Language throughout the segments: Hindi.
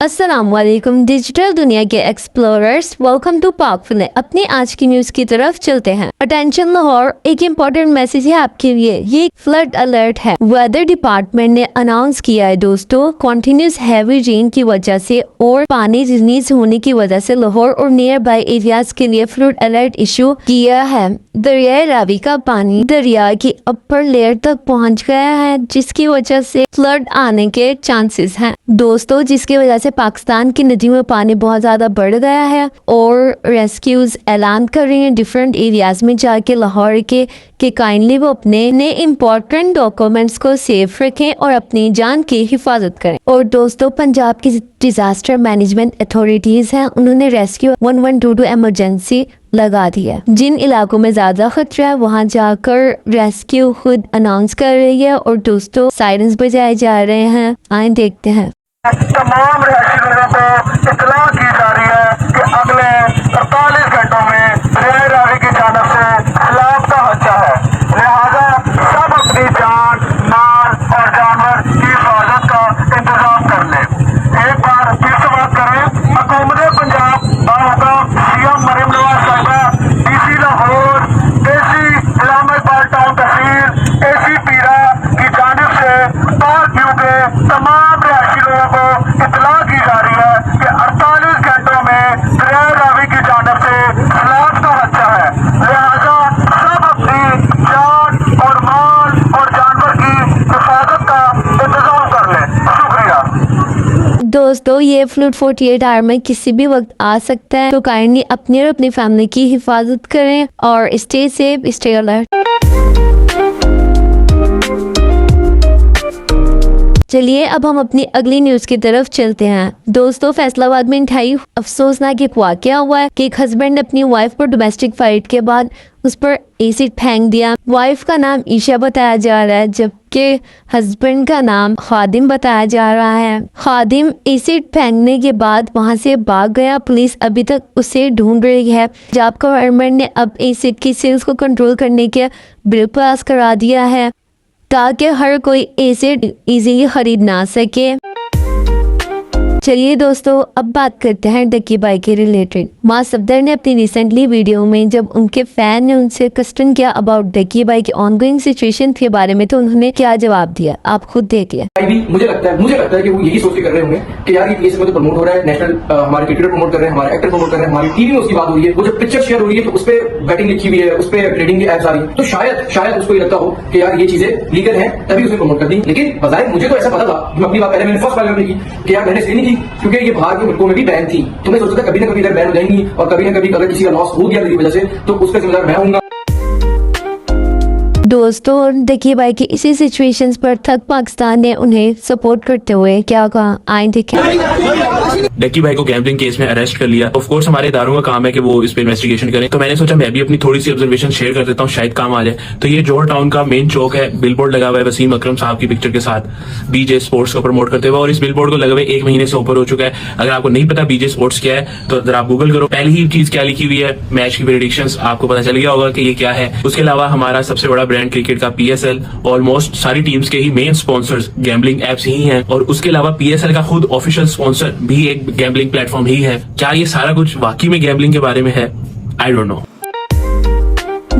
अस्सलामुअलैकुम डिजिटल दुनिया के एक्सप्लोरर्स, वेलकम टू पाकफुल। अपनी आज की न्यूज की तरफ चलते हैं। अटेंशन लाहौर, एक इम्पोर्टेंट मैसेज है आपके लिए। ये फ्लड अलर्ट है। वेदर डिपार्टमेंट ने अनाउंस किया है दोस्तों, कंटिन्यूस हैवी रेन की वजह से और पानी रिलीज होने की वजह से लाहौर और नियर बाय एरियाज के लिए फ्लड अलर्ट इशू किया है। दरिया रावी का पानी दरिया की अपर लेयर तक पहुंच गया है, जिसकी वजह से फ्लड आने के चांसेस हैं दोस्तों, जिसकी वजह से पाकिस्तान की नदियों में पानी बहुत ज्यादा बढ़ गया है और रेस्क्यूज ऐलान कर रही हैं डिफरेंट एरियाज में जाके लाहौर के काइंडली वो अपने इम्पोर्टेंट डॉक्यूमेंट्स को सेफ रखें और अपनी जान की हिफाजत करें। और दोस्तों, पंजाब की डिजास्टर मैनेजमेंट अथॉरिटीज हैं, उन्होंने रेस्क्यू 1122 इमरजेंसी लगा दी है। जिन इलाकों में ज्यादा खतरा है वहां जाकर रेस्क्यू खुद अनाउंस कर रही है और दोस्तों साइरेंस बजाए जा रहे हैं। आए देखते हैं। तमाम रिहायशी लोगों को इतला की जा रही है कि अगले 48 घंटों में दरिया रावी की जानब से सैलाब का खदशा है। लिहाजा सब अपनी जान, माल और जानवर की हिफाजत का इंतजाम कर लें। एक बार फिर से बात करें, हुकूमत पंजाब बाहुकम सीएम मरीम नवाज साहिबा, DC Lahore, AC Islamabad town tehsil, AC पीरा की जानब से पाक व्यू के तमाम रिहायशी लोगों को इतला की जा रही है कि 48 घंटों में दरिया रावी की जानब से सैलाब का खदशा है। लिहाजा सब अपनी जान और माल और जानवर की हिफाजत का इंतजाम कर लें। शुक्रिया दोस्तों, ये फ्लड 48 आवर में किसी भी वक्त आ सकता है, तो काइंडली अपनी और अपनी फैमिली की हिफाजत करें और स्टे सेफ, स्टे अलर्ट। चलिए अब हम अपनी अगली न्यूज की तरफ चलते हैं। दोस्तों, फैसलाबाद में इंतहाई अफसोसनाक एक वाकया हुआ है कि एक हस्बैंड ने अपनी वाइफ पर डोमेस्टिक फाइट के बाद उस पर एसिड फेंक दिया। वाइफ का नाम ईशा बताया जा रहा है, जबकि हस्बैंड का नाम खादिम बताया जा रहा है। खादिम एसिड फेंकने के बाद वहां से भाग गया। पुलिस अभी तक उसे ढूंढ रही है। पंजाब गवर्नमेंट ने अब एसिड की सेल्स को कंट्रोल करने के बिल पास करा दिया है ताकि हर कोई एसिड इजीली खरीद ना सके। चलिए दोस्तों, अब बात करते हैं डकी बाई के रिलेटेड। मां सफदर ने अपनी रिसेंटली वीडियो में जब उनके फैन ने उनसे क्वेश्चन किया अबाउट डकी बाई की ऑनगोइंग सिचुएशन के बारे में, तो उन्होंने क्या जवाब दिया, आप खुद देखिए। मुझे लगता है कि वो यही सोच के कर रहे होंगे कि यार ये तो प्रमोट हो रहा है, नेशनल हमारे क्रिकेटर प्रमोट कर रहे हैं, हमारे एक्टर प्रमोट कर रहे हैं, हमारी टीवी में उसकी बात हो रही है, वो जब पिक्चर शेयर हो रही है तो उस पर बैटिंग लिखी हुई है, उस पर ट्रेडिंग की एप्स आ रही है, तो शायद उसको ये लगता हो कि यार ये चीजें लीगल है, तभी उसे प्रमोट कर दी। लेकिन बजाय मुझे तो ऐसा पता था, अपनी बात मैंने फर्स्ट बार की कि यार मैंने इसलिए नहीं की क्योंकि ये बाहर के मुल्कों में भी बैन थी, तो मैं सोचता था कभी ना कभी इधर बैन हो जाएंगी और कभी ना कभी अगर किसी का लॉस हो गया मेरी वजह से तो उसका जिम्मेदार मैं हूँगा। दोस्तों, डकी बाई की इसी सिचुएशंस पर तक पाकिस्तान ने उन्हें सपोर्ट करते हुए क्या कहा, आए देखें। डकी भाई को गैम्बलिंग केस में अरेस्ट कर लिया। ऑफ कोर्स हमारे इदारों का काम है कि वो इस पे इन्वेस्टिगेशन करें, तो मैंने सोचा मैं भी अपनी थोड़ी सी ऑब्जर्वेशन शेयर कर देता हूँ, शायद काम आ जाए। तो ये जोहर टाउन का मेन चौक है, बिलबोर्ड लगा हुआ है वसीम अकरम साहब की पिक्चर के साथ बीजे स्पोर्ट्स को प्रमोट करते हुए, और इस बिलबोर्ड को लगे हुए 1 महीने से ऊपर हो चुका है। अगर आपको नहीं पता बीजे स्पोर्ट्स क्या है तो जरा आप गूगल करो, पहली ही चीज क्या लिखी हुई है, मैच की प्रेडिक्शंस, आपको पता चल गया होगा कि ये क्या है। उसके अलावा हमारा सबसे बड़ा ब्रांड क्रिकेट का PSL, ऑलमोस्ट सारी टीम्स के ही मेन स्पॉन्सर्स गैम्बलिंग एप्स ही हैं, और उसके अलावा PSL का खुद ऑफिशियल स्पॉन्सर भी एक गैम्बलिंग प्लेटफॉर्म ही है। क्या ये सारा कुछ वाकई में गैम्बलिंग के बारे में है? I don't know.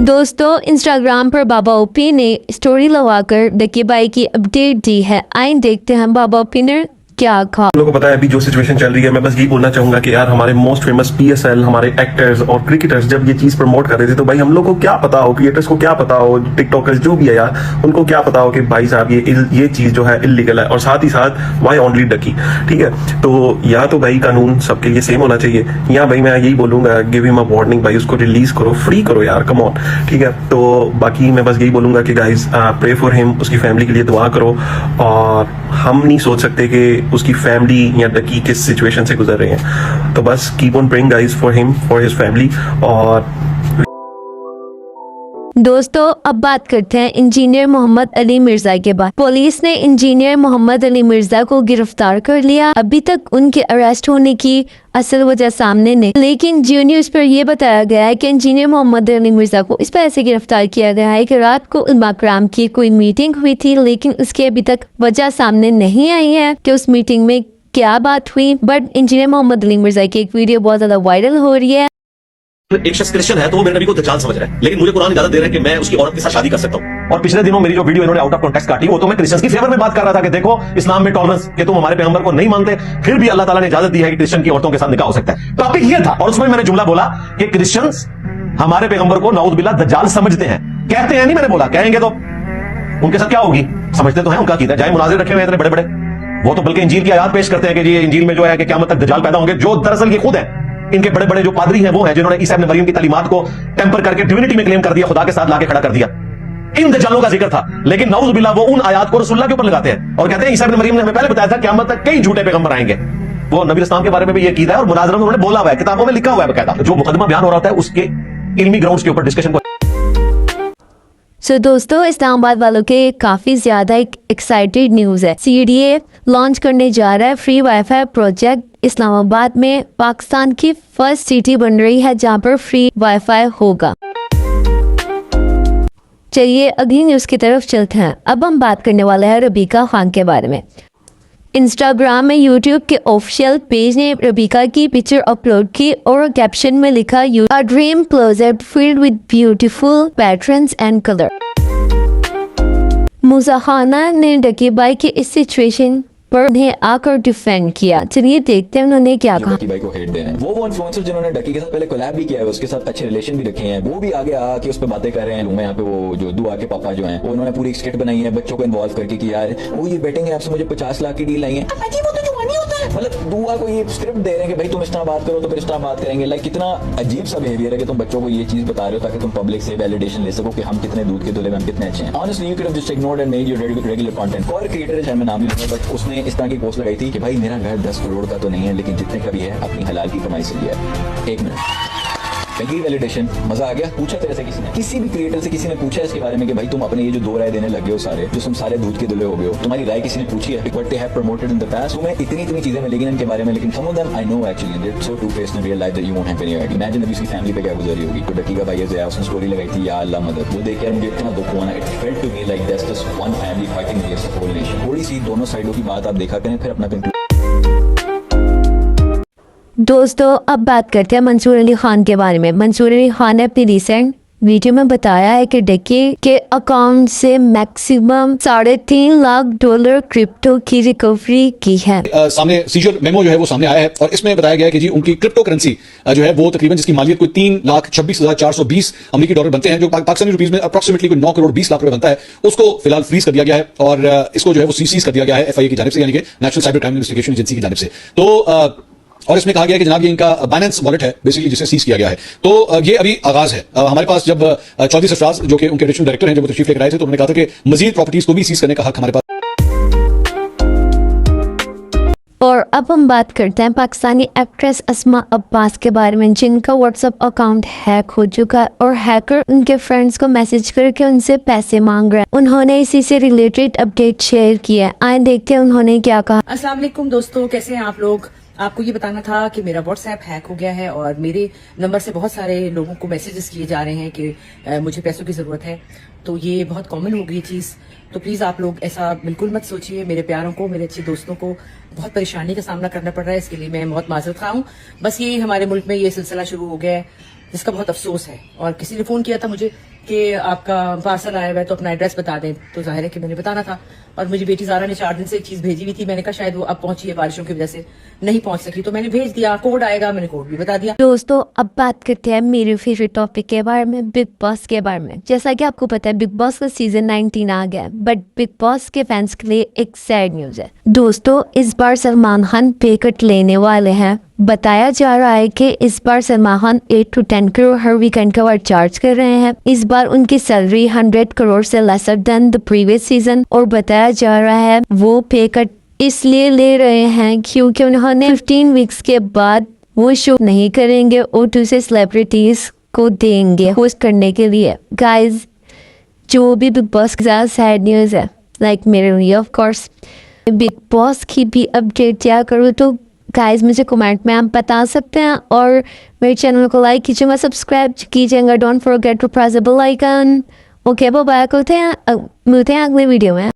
दोस्तों, इंस्टाग्राम पर बाबा ओपी ने स्टोरी लगाकर डकी बाई की अपडेट दी है। आइए देखते हैं बाबा ओपी ने क्या कहा। लोगों को पता है अभी जो सिचुएशन चल रही है, मैं बस यही बोलना चाहूंगा कि यार हमारे मोस्ट फेमस PSL, हमारे एक्टर्स और क्रिकेटर्स जब ये चीज प्रमोट कर रहे थे तो भाई हम लोग को क्या पता हो, क्रिएटर्स को क्या पता हो, टिकटॉकर्स जो भी है यार उनको क्या पता हो कि भाई साहब ये चीज जो है इलीगल है, और साथ ही साथ वाई ओनली डकी, ठीक है। तो या तो भाई कानून सबके लिए सेम होना चाहिए, या भाई मैं यही बोलूंगा गिव हिम अ वार्निंग, भाई उसको रिलीज करो, फ्री करो यार, कम ऑन, ठीक है। तो बाकी मैं बस यही बोलूंगा कि गाइज प्रे फॉर हिम, उसकी फैमिली के लिए दुआ करो, और हम नहीं सोच सकते कि उसकी फैमिली या डकी किस सिचुएशन से गुजर रहे हैं। तो बस keep on praying guys for him, for his family. और दोस्तों, अब बात करते हैं इंजीनियर मोहम्मद अली मिर्जा के बाद। पुलिस ने इंजीनियर मोहम्मद अली मिर्जा को गिरफ्तार कर लिया। अभी तक उनके अरेस्ट होने की असल वजह सामने नहीं, लेकिन जियो न्यूज़ पर यह बताया गया है कि इंजीनियर मोहम्मद अली मिर्जा को इस वजह से गिरफ्तार किया गया है कि रात को उलमा कराम की कोई मीटिंग हुई थी, लेकिन उसकी अभी तक वजह सामने नहीं आई है कि उस मीटिंग में क्या बात हुई, बट इंजीनियर मोहम्मद अली मिर्जा की एक वीडियो बहुत ज्यादा वायरल हो रही है। एक शख्स क्रिश्चियन है तो वो मेरे नबी को दज्जाल समझ रहा है, लेकिन मुझे कुरान इजाजत दे रहा है कि मैं उसकी औरत के साथ शादी कर सकता हूँ। और पिछले दिनों मेरी जो वीडियो इन्होंने आउट ऑफ कॉन्टेक्स्ट काटी, वो तो मैं क्रिश्चियंस की फेवर में बात कर रहा था कि देखो इस्लाम में टॉलरेंस के तुम हमारे पैगंबर को नहीं मानते, फिर भी अल्लाह ताला ने इजाजत दी है कि क्रिश्चियन की औरतों के साथ निकाह हो सकता है। टॉपिक ये था और उसमें मैंने जुमला बोला कि क्रिश्चियंस हमारे पैगंबर को नाउज़ बिल्लाह दज्जाल समझते हैं। कहते हैं नहीं, मैंने बोला कहेंगे तो उनके साथ क्या होगी, समझते तो है उनका कीदा, जाए मुनाजिर रखे हुए इतने बड़े बड़े, वो तो बल्कि इंजील की आयत पेश करते हैं कि जी इंजील में जो है कि क़यामत तक दज्जाल पैदा होंगे, जो दरअसल ये खुद है। इनके बड़े बड़े जो पादरी हैं वो हैं जिन्होंने ईसा इब्न मरियम की तालीमात को टेम्पर करके डिविनिटी में क्लेम कर दिया, खुदा के साथ लाके खड़ा कर दिया। इन दज्जालों का जिक्र था, लेकिन नाउज़ बिल्लाह वो उन आयात को रसूलुल्लाह के ऊपर लगाते हैं और कहते हैं ईसा इब्न मरियम ने हमें पहले बताया था क़यामत तक कई झूठे पैगंबर आएंगे। वो नबी इस्लाम के बारे में भी ये कीदा है और मुनाज़रा में उन्होंने बोला हुआ है, किताबों में लिखा हुआ है बकायदा। जो मुकदमा बयान हो रहा है उसके इल्मी ग्राउंड्स के ऊपर डिस्कशन को। सो दोस्तों, इस्लामाबाद वालों के काफ़ी ज़्यादा एक एक्साइटेड न्यूज़ है। CDA लॉन्च करने जा रहा है फ्री वाईफाई प्रोजेक्ट इस्लामाबाद में। पाकिस्तान की फर्स्ट सिटी बन रही है जहां पर फ्री वाईफाई होगा। चलिए अगली न्यूज़ की तरफ चलते हैं। अब हम बात करने वाले हैं रबीका खान के बारे में। इंस्टाग्राम में यूट्यूब के ऑफिशियल पेज ने रबीका की पिक्चर अपलोड की और कैप्शन में लिखा, "A dream closet filled with beautiful patterns and color." मूसा खाना ने डकी बाई की इस सिचुएशन पर उन्हें आकर डिफेंड किया। चलिए देखते हैं उन्होंने क्या कहा। डकी भाई को हेट दे रहे हैं। वो इन्फ्लुएंसर जिन्होंने डकी के साथ पहले कोलैब भी किया है, उसके साथ अच्छे रिलेशन भी रखे हैं, वो भी आगे आके उस पर बातें कर रहे हैं। मैं यहाँ पे वो जो दुआ के पापा जो हैं, उन्होंने पूरी स्किट बनाई है बच्चों को इन्वॉल्व करके कि यार वो ये बेटिंग ऐप से मुझे 50 लाख की डील आई है। मतलब दुआ को ये स्क्रिप्ट दे रहे हैं कि भाई तुम इस तरह बात करो तो फिर इस तरह बात करेंगे। लाइक कितना अजीब सा बिहेवियर है कि तुम बच्चों को ये चीज बता रहे हो ताकि तुम पब्लिक से वैलिडेशन ले सको कि हम कितने दूध के दुले में हम कितने अच्छे हैं। Honestly you could have just ignored and made your regular content. और क्रिएटर है, मैं नाम नहीं लूंगा, बट उसने इस तरह की पोस्ट लगाई थी कि भाई मेरा घर 10 करोड़ का तो नहीं है, लेकिन जितने का भी है अपनी हलाल की कमाई से लिया है। 1 मिनट वैलिडेशन, मजा आ गया। पूछा तेरे से किसी ने, किसी भी क्रिएटर से किसी ने पूछा इसके बारे में कि भाई तुम अपने ये जो 2 राय देने लगे हो सारे, जो तुम सारे दूध के दुले हो गए हो, तुम्हारी राय किसी ने पूछी है? What they have promoted in the past. तुम्हें इतनी चीजें मिलेगी इनके बारे में, लेकिन some of them I know actually they are so two faced in real life that you won't have any idea. Imagine अभी उसकी फैमिली पे क्या गुजरी होगी। तो डकी का भाई है, उसने स्टोरी लगाई थी, या अल्लाह मदद, वो देख के मुझे इतना दुख हुआ ना। It felt to me like that's just one family fighting against the whole nation. थोड़ी सी दोनों साइडों की बात आप देखा करें, फिर अपना कंक्लूजन। दोस्तों, अब बात करते हैं मंसूर अली खान के बारे में। मंसूर अली खान ने अपनी रिसेंट वीडियो में बताया है कि डकी के अकाउंट से मैक्सिमम $3.5 लाख क्रिप्टो की रिकवरी की है। सामने सीजर मेमो जो है वो सामने आया है और इसमें बताया गया है कि जी उनकी क्रिप्टो करेंसी जो है वो तकरीबन जिसकी मालियत कोई 3,26,420 अमेरिकी डॉलर बनते हैं, जो पाकिस्तानी रुपीस में अप्रोक्सीमेटली कोई 9 करोड़ 20 लाख रुपए बनता है, उसको फिलहाल फ्रीज कर दिया गया है और इसको जो है वो सीज कर दिया गया है FIA की जानिब से, यानी कि national cyber crime investigation agency की जानिब से। तो और इसमें कहा गया है कि जनाब ये इनका बाइनेंस वॉलेट है बेसिकली, जिसे सीज किया गया है। तो ये अभी आगाज है। हमारे पास जब चौधरी सरफराज जो कि उनके एडिशनल डायरेक्टर हैं, जब वो तशरीफ लेकर आए थे, तो उन्होंने कहा था कि मजीद प्रॉपर्टीज को भी सीज करने का हक हमारे पास। और अब हम बात करते हैं पाकिस्तानी एक्ट्रेस अस्मा अब्बास के बारे में, जिनका व्हाट्सएप अकाउंट हैक हो चुका है और हैकर उनके फ्रेंड्स को मैसेज करके उनसे पैसे मांग रहे हैं। उन्होंने इसी से रिलेटेड अपडेट शेयर किया है। आए देखते हैं उन्होंने क्या कहा। अस्सलाम वालेकुम दोस्तों, कैसे हैं आप लोग। आपको ये बताना था कि मेरा व्हाट्सएप हैक हो गया है और मेरे नंबर से बहुत सारे लोगों को मैसेजेस किए जा रहे हैं कि मुझे पैसों की जरूरत है। तो ये बहुत कॉमन हो गई चीज, तो प्लीज आप लोग ऐसा बिल्कुल मत सोचिए। मेरे प्यारों को, मेरे अच्छे दोस्तों को बहुत परेशानी का सामना करना पड़ रहा है, इसके लिए मैं बहुत माजरत खा हूँ। बस ये हमारे मुल्क में ये सिलसिला शुरू हो गया है जिसका बहुत अफसोस है। और किसी ने फोन किया था मुझे कि आपका पार्सल आया हुआ है तो अपना एड्रेस बता दें, तो जाहिर है कि मैंने बताना था। और मुझे बेटी ज़ारा ने 4 दिन से एक चीज भेजी हुई थी, मैंने कहा शायद वो अब पहुंची है, बारिशों की वजह से नहीं पहुंच सकी, तो मैंने भेज दिया। कोड आएगा, मैंने कोड भी बता दिया। दोस्तों, अब बात करते हैं मेरे फेवरेट टॉपिक के बारे में, बिग बॉस के बारे में। जैसा कि आपको पता है बिग बॉस का सीजन 19 आ गया है, बट बिग बॉस के फैंस के लिए एक सैड न्यूज है। दोस्तों, इस बार सलमान खान पे कट लेने वाले हैं। बताया जा रहा है कि इस बार सलमान खान 8 to 10 करोड़ हर वीकेंड का चार्ज कर रहे हैं। इस बार उनकी सैलरी 100 करोड़ से lesser than the previous season, और बताया जा रहा है वो पे कट इसलिए ले रहे हैं क्योंकि उन्होंने 15 वीक्स के बाद वो शो नहीं करेंगे, O2 से सेलिब्रिटीज को देंगे होस्ट करने के लिए। गाइज, जो भी बिग बॉस की ज़्यादा सैड न्यूज़ है, लाइक मेरे लिए ऑफ कोर्स बिग बॉस की भी अपडेट क्या करूँ, तो गाइज मुझे कमेंट में आप बता सकते हैं। और मेरे चैनल को लाइक कीजिएगा, सब्सक्राइब कीजिएगा, don't forget to press the bell icon. Okay, bye bye, मिलते हैं अगले वीडियो में।